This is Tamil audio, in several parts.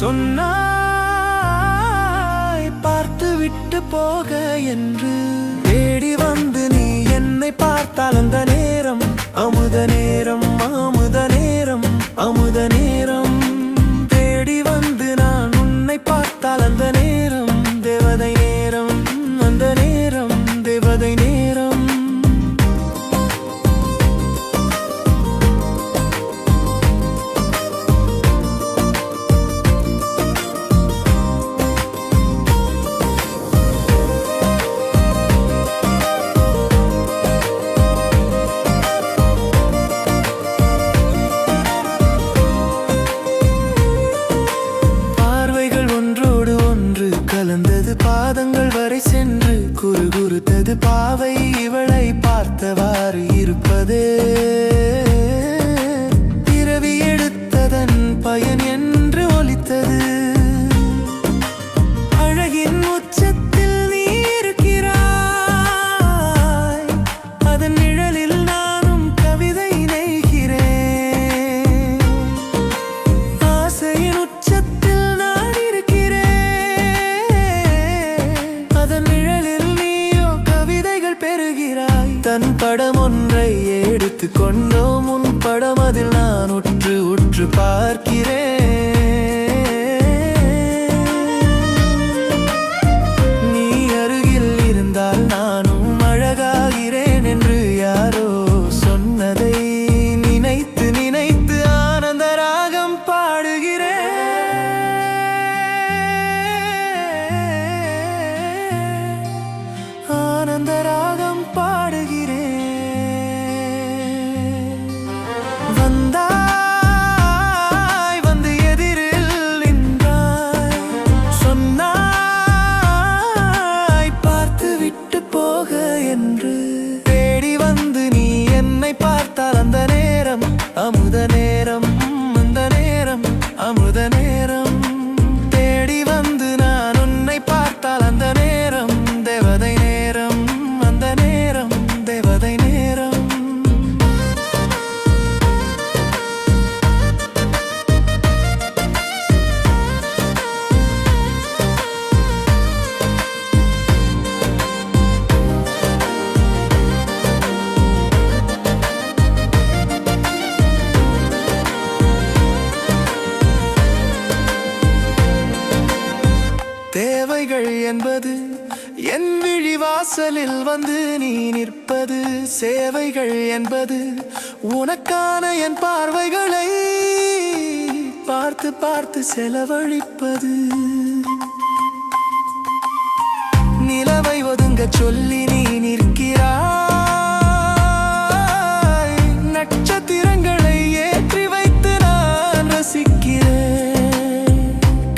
சொன்னாய் பார்த்து விட்டு போக என்று. தேடி வந்து நீ என்னை பார்த்தால் அந்த நேரம் அமுத நேரம், அமுத நேரம், அமுத நேரம். தேடி வந்து நான் உன்னை பார்த்தால் அந்த நேரம் தேவதை நேரம், அந்த நேரம் தேவதை நேரம். கலந்தது பாதங்கள் வரை சென்று குறுகுறுத்தது பாவை இவளை பார்த்தவாறு இருப்பதே. பிறவி எடுத்ததன் பயன் என்று ஒலித்தது. அழகின் உச்சத்தில் நீ இருக்கிறாய், அதன் நிழலில் நானும் கவிதை நெய்கிறேன். ஆசையின் உச்சத்தில் நான் இருக்கிறேன், பெறுகிறாய். தன் படம் ஒன்றை எடுத்து கொண்டோம் உன் படம், அதில் நான் உற்று உற்று பார்க்கிறேன். நீ அருகில் இருந்தால் நானும் அழகாகிறேன் என்று யாரோ சொன்னதை நினைத்து நினைத்து ஆனந்த ராகம் பாடுகிறேன். ஆனந்த ராகம் பாடுகிறேன். வந்தாய் வந்து எதிரில் நின்றாய், சொன்னாய் பார்த்து விட்டு போக என்று. தேடி வந்து நீ என்னை பார்த்தால் அந்த நேரம் அமுத நேரம், அந்த நேரம் அமுத நேரம். தேடி வந்து நான் உன்னை பார்த்தால் அந்த நேரம் தேவதை நேரம், அந்த நேரம் தேவதை நேரம். தேவைகள் என்பது என் விழிவாசலில் வந்து நீ நிற்பது. சேவைகள் என்பது உனக்கான என் பார்வைகளை பார்த்து பார்த்து செலவழிப்பது. நிலவை ஒதுங்க சொல்லி நீ நிற்கிறாய், நட்சத்திரங்களை ஏற்றி வைத்து நான் ரசிக்கிறேன்.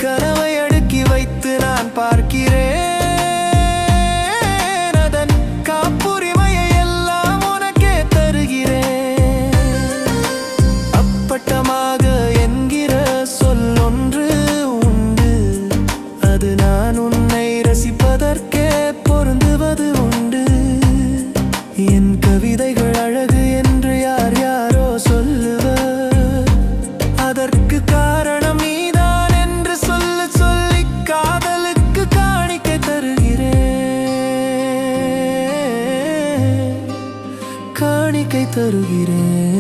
கனவை அடுக்கி வைத்து நான் பார்க்கிறேன், அதன் காப்புரிமையை எல்லாம் உனக்கே தருகிறேன். அப்பட்டமாக என்கிற சொல்லொன்று உண்டு, அது நான் உன்னை ரசிப்பதற்கே பொருந்துவது உண்டு. என் கவிதைகள் அழகு என்று யார் யாரோ சொல்லுவர், அதற்கு காரணம் நீதான் என்று சொல்ல சொல்லி காதலுக்கு காணிக்கை தருகிறேன், காணிக்கை தருகிறேன்.